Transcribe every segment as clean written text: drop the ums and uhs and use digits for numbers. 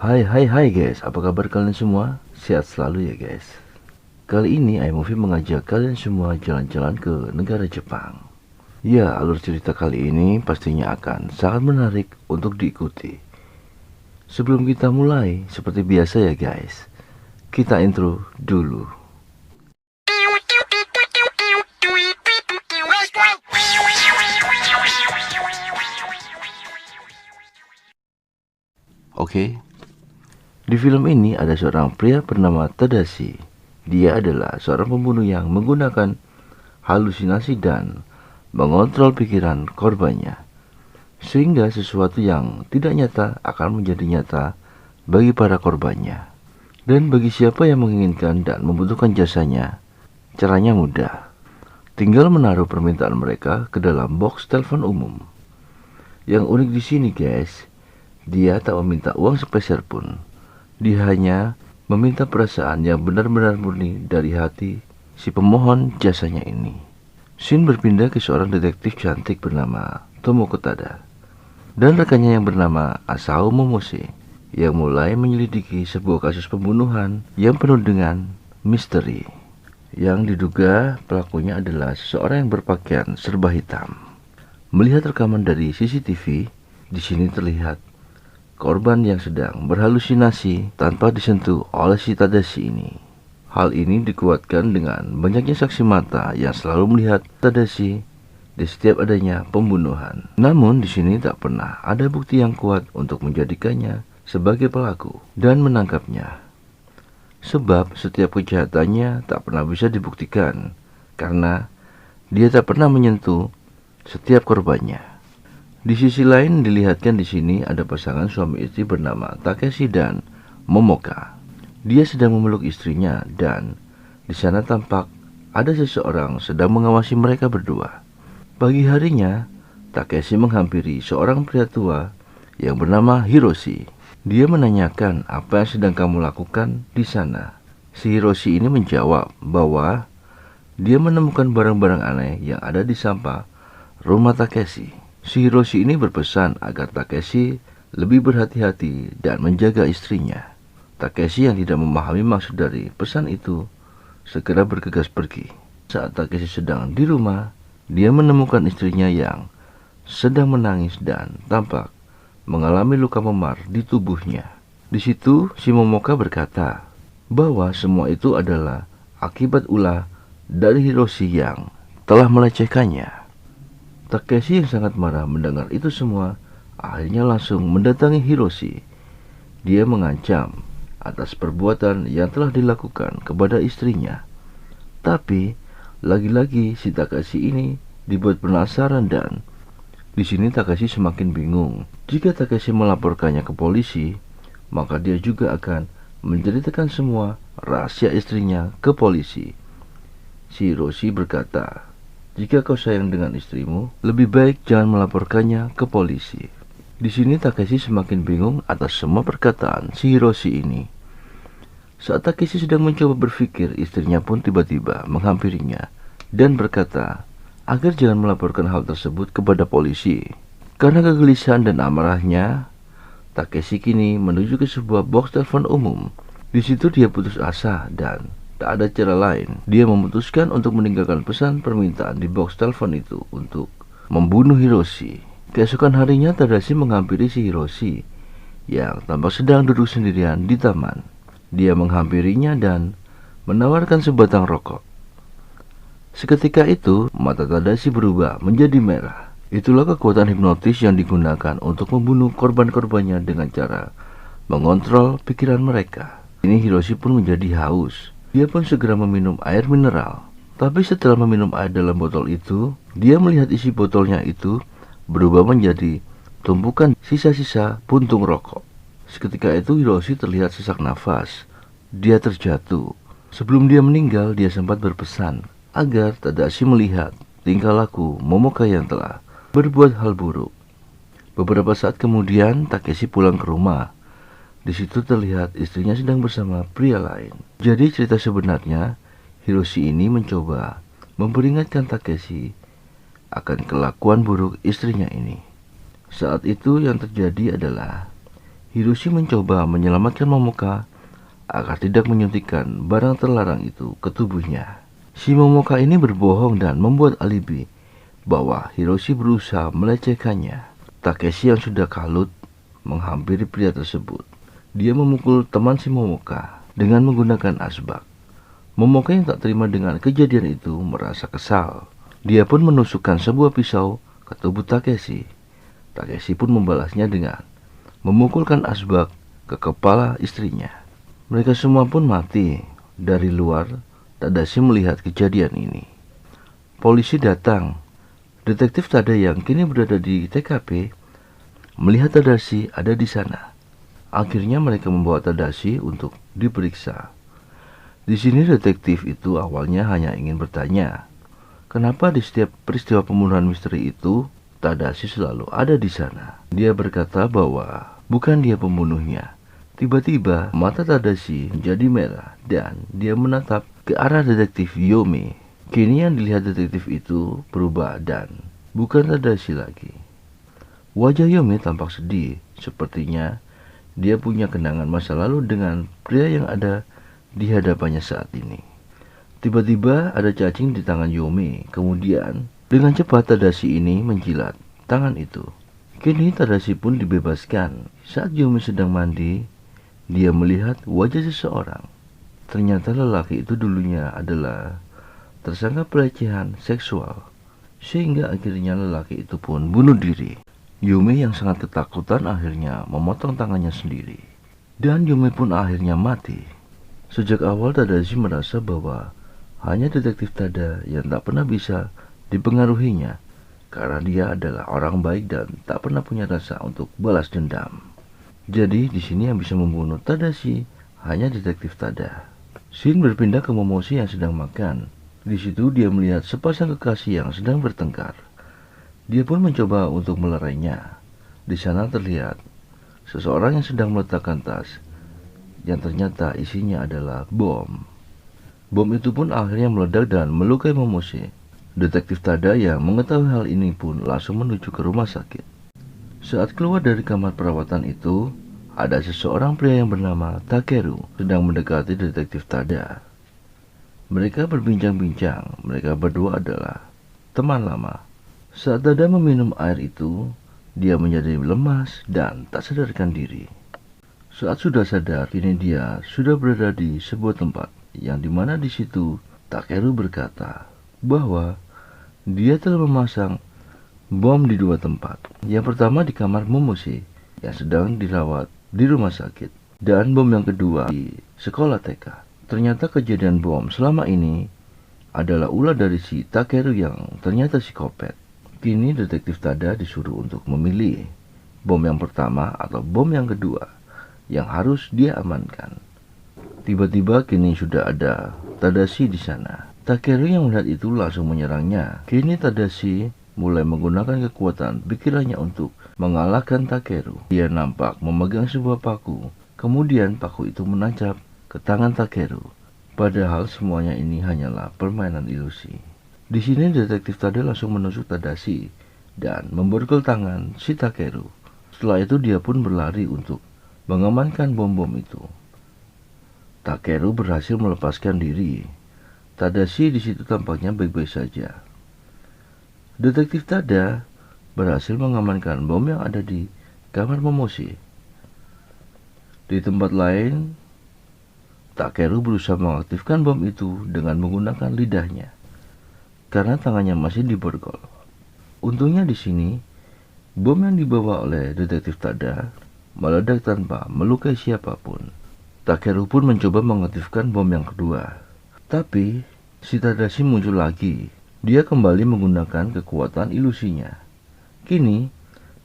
Hai guys, apa kabar kalian semua? Sehat selalu ya guys. Kali ini iMovie mengajak kalian semua jalan-jalan ke negara Jepang. Ya, alur cerita kali ini pastinya akan sangat menarik untuk diikuti. Sebelum kita mulai, seperti biasa ya guys, kita intro dulu. Oke. Di film ini ada seorang pria bernama Tadashi. Dia adalah seorang pembunuh yang menggunakan halusinasi dan mengontrol pikiran korbannya, sehingga sesuatu yang tidak nyata akan menjadi nyata bagi para korbannya. Dan bagi siapa yang menginginkan dan membutuhkan jasanya, caranya mudah. Tinggal menaruh permintaan mereka ke dalam box telepon umum. Yang unik di sini guys, dia tak meminta uang sepeser pun. Dia hanya meminta perasaan yang benar-benar murni dari hati si pemohon jasanya ini. Shin berpindah ke seorang detektif cantik bernama Tomoko Tada dan rekannya yang bernama Asao Momose yang mulai menyelidiki sebuah kasus pembunuhan yang penuh dengan misteri. Yang diduga pelakunya adalah seseorang yang berpakaian serba hitam. Melihat rekaman dari CCTV, di sini terlihat korban yang sedang berhalusinasi tanpa disentuh oleh si Tadashi ini. Hal ini dikuatkan dengan banyaknya saksi mata yang selalu melihat Tadashi di setiap adanya pembunuhan. Namun di sini tak pernah ada bukti yang kuat untuk menjadikannya sebagai pelaku dan menangkapnya. Sebab setiap kejahatannya tak pernah bisa dibuktikan karena dia tak pernah menyentuh setiap korbannya. Di sisi lain dilihatkan di sini ada pasangan suami istri bernama Takeshi dan Momoka. Dia sedang memeluk istrinya dan di sana tampak ada seseorang sedang mengawasi mereka berdua. Pagi harinya, Takeshi menghampiri seorang pria tua yang bernama Hiroshi. Dia menanyakan apa yang sedang kamu lakukan di sana. Si Hiroshi ini menjawab bahwa dia menemukan barang-barang aneh yang ada di sampah rumah Takeshi. Si Hiroshi ini berpesan agar Takeshi lebih berhati-hati dan menjaga istrinya. Takeshi yang tidak memahami maksud dari pesan itu segera bergegas pergi. Saat Takeshi sedang di rumah, dia menemukan istrinya yang sedang menangis dan tampak mengalami luka memar di tubuhnya. Di situ si Momoka berkata bahwa semua itu adalah akibat ulah dari Hiroshi yang telah melecehkannya. Takeshi yang sangat marah mendengar itu semua akhirnya langsung mendatangi Hiroshi. Dia mengancam atas perbuatan yang telah dilakukan kepada istrinya. Tapi lagi-lagi si Takeshi ini dibuat penasaran dan di sini Takeshi semakin bingung. Jika Takeshi melaporkannya ke polisi, maka dia juga akan menceritakan semua rahasia istrinya ke polisi. Si Hiroshi berkata, jika kau sayang dengan istrimu, lebih baik jangan melaporkannya ke polisi. Di sini Takeshi semakin bingung atas semua perkataan si Hiroshi ini. Saat Takeshi sedang mencoba berpikir, istrinya pun tiba-tiba menghampirinya dan berkata agar jangan melaporkan hal tersebut kepada polisi. Karena kegelisahan dan amarahnya, Takeshi kini menuju ke sebuah box telepon umum. Di situ dia putus asa dan tak ada cara lain. Dia memutuskan untuk meninggalkan pesan permintaan di box telepon itu untuk membunuh Hiroshi. Keesokan harinya Tadashi menghampiri si Hiroshi yang tampak sedang duduk sendirian di taman. Dia menghampirinya dan menawarkan sebatang rokok. Seketika itu, mata Tadashi berubah menjadi merah. Itulah kekuatan hipnotis yang digunakan untuk membunuh korban-korbannya dengan cara mengontrol pikiran mereka. Ini Hiroshi pun menjadi haus. Dia pun segera meminum air mineral. Tapi setelah meminum air dalam botol itu, dia melihat isi botolnya itu berubah menjadi tumpukan sisa-sisa puntung rokok. Seketika itu Hiroshi terlihat sesak nafas. Dia terjatuh. Sebelum dia meninggal, dia sempat berpesan agar Tadashi melihat tingkah laku Momoka yang telah berbuat hal buruk. Beberapa saat kemudian Takeshi pulang ke rumah. Di situ terlihat istrinya sedang bersama pria lain. Jadi cerita sebenarnya Hiroshi ini mencoba memperingatkan Takeshi akan kelakuan buruk istrinya ini. Saat itu yang terjadi adalah Hiroshi mencoba menyelamatkan Momoka agar tidak menyuntikkan barang terlarang itu ke tubuhnya. Si Momoka ini berbohong dan membuat alibi bahwa Hiroshi berusaha melecehkannya. Takeshi yang sudah kalut menghampiri pria tersebut. Dia memukul teman si Momoka dengan menggunakan asbak. Momoka yang tak terima dengan kejadian itu merasa kesal. Dia pun menusukkan sebuah pisau ke tubuh Takeshi. Takeshi pun membalasnya dengan memukulkan asbak ke kepala istrinya. Mereka semua pun mati. Dari luar, Tadashi melihat kejadian ini. Polisi datang. Detektif Tada yang kini berada di TKP melihat Tadashi ada di sana. Akhirnya mereka membawa Tadashi untuk diperiksa. Di sini detektif itu awalnya hanya ingin bertanya, kenapa di setiap peristiwa pembunuhan misteri itu Tadashi selalu ada di sana. Dia berkata bahwa bukan dia pembunuhnya. Tiba-tiba mata Tadashi menjadi merah dan dia menatap ke arah detektif Yome. Kini yang dilihat detektif itu berubah dan bukan Tadashi lagi. Wajah Yome tampak sedih, sepertinya dia punya kenangan masa lalu dengan pria yang ada di hadapannya saat ini. Tiba-tiba ada cacing di tangan Yome. Kemudian dengan cepat Tadashi ini menjilat tangan itu. Kini Tadashi pun dibebaskan. Saat Yome sedang mandi, dia melihat wajah seseorang. Ternyata lelaki itu dulunya adalah tersangka pelecehan seksual, sehingga akhirnya lelaki itu pun bunuh diri. Yome yang sangat ketakutan akhirnya memotong tangannya sendiri, dan Yome pun akhirnya mati. Sejak awal Tadashi merasa bahwa hanya detektif Tada yang tak pernah bisa dipengaruhinya, karena dia adalah orang baik dan tak pernah punya rasa untuk balas dendam. Jadi di sini yang bisa membunuh Tadashi hanya detektif Tada. Shin berpindah ke Momoshi yang sedang makan. Di situ dia melihat sepasang kekasih yang sedang bertengkar. Dia pun mencoba untuk melerainya. Di sana terlihat seseorang yang sedang meletakkan tas yang ternyata isinya adalah bom. Bom itu pun akhirnya meledak dan melukai Momoshi. Detektif Tada yang mengetahui hal ini pun langsung menuju ke rumah sakit. Saat keluar dari kamar perawatan itu, ada seseorang pria yang bernama Takeru sedang mendekati detektif Tada. Mereka berbincang-bincang. Mereka berdua adalah teman lama. Saat Tada meminum air itu, dia menjadi lemas dan tak sadarkan diri. Saat sudah sadar, kini dia sudah berada di sebuah tempat yang dimana di situ Takeru berkata bahwa dia telah memasang bom di dua tempat. Yang pertama di kamar Momoshi yang sedang dirawat di rumah sakit, dan bom yang kedua di sekolah TK. Ternyata kejadian bom selama ini adalah ulah dari si Takeru yang ternyata psikopat. Kini detektif Tada disuruh untuk memilih bom yang pertama atau bom yang kedua yang harus dia amankan. Tiba-tiba kini sudah ada Tadashi di sana. Takeru yang melihat itu langsung menyerangnya. Kini Tadashi mulai menggunakan kekuatan pikirannya untuk mengalahkan Takeru. Dia nampak memegang sebuah paku. Kemudian paku itu menancap ke tangan Takeru. Padahal semuanya ini hanyalah permainan ilusi. Di sini detektif Tada langsung menusuk Tadashi dan memborgol tangan si Takeru. Setelah itu dia pun berlari untuk mengamankan bom-bom itu. Takeru berhasil melepaskan diri. Tadashi di situ tampaknya baik-baik saja. Detektif Tada berhasil mengamankan bom yang ada di kamar Momoshi. Di tempat lain, Takeru berusaha mengaktifkan bom itu dengan menggunakan lidahnya, karena tangannya masih diborgol. Untungnya di sini, bom yang dibawa oleh detektif Tada meledak tanpa melukai siapapun. Takeru pun mencoba mengaktifkan bom yang kedua. Tapi, si Tadashi muncul lagi. Dia kembali menggunakan kekuatan ilusinya. Kini,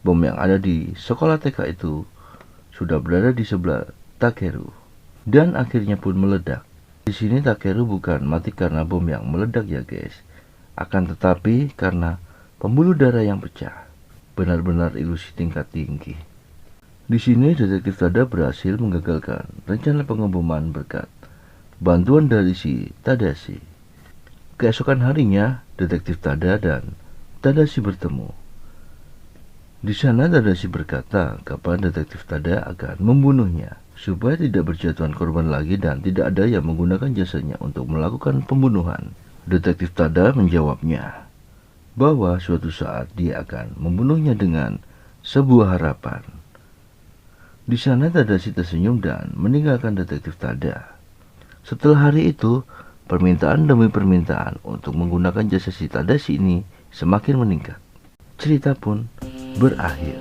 bom yang ada di sekolah TK itu sudah berada di sebelah Takeru. Dan akhirnya pun meledak. Di sini Takeru bukan mati karena bom yang meledak ya guys. Akan tetapi karena pembuluh darah yang pecah. Benar-benar ilusi tingkat tinggi. Di sini detektif Tada berhasil menggagalkan rencana pengeboman berkat bantuan dari si Tadashi. Keesokan harinya, detektif Tada dan Tadashi bertemu. Di sana Tadashi berkata kapan detektif Tada akan membunuhnya, supaya tidak berjatuhan korban lagi dan tidak ada yang menggunakan jasanya untuk melakukan pembunuhan. Detektif Tada menjawabnya bahwa suatu saat dia akan membunuhnya dengan sebuah harapan. Di sana Tadashi tersenyum dan meninggalkan detektif Tada. Setelah hari itu, permintaan demi permintaan untuk menggunakan jasa si Tadashi ini semakin meningkat. Cerita pun berakhir.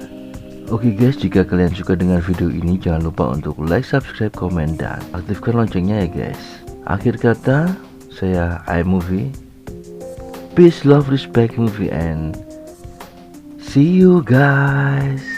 Oke guys, jika kalian suka dengan video ini, jangan lupa untuk like, subscribe, komen, dan aktifkan loncengnya ya guys. Akhir kata, saya iMovie. Peace, love, respect movie, and see you guys.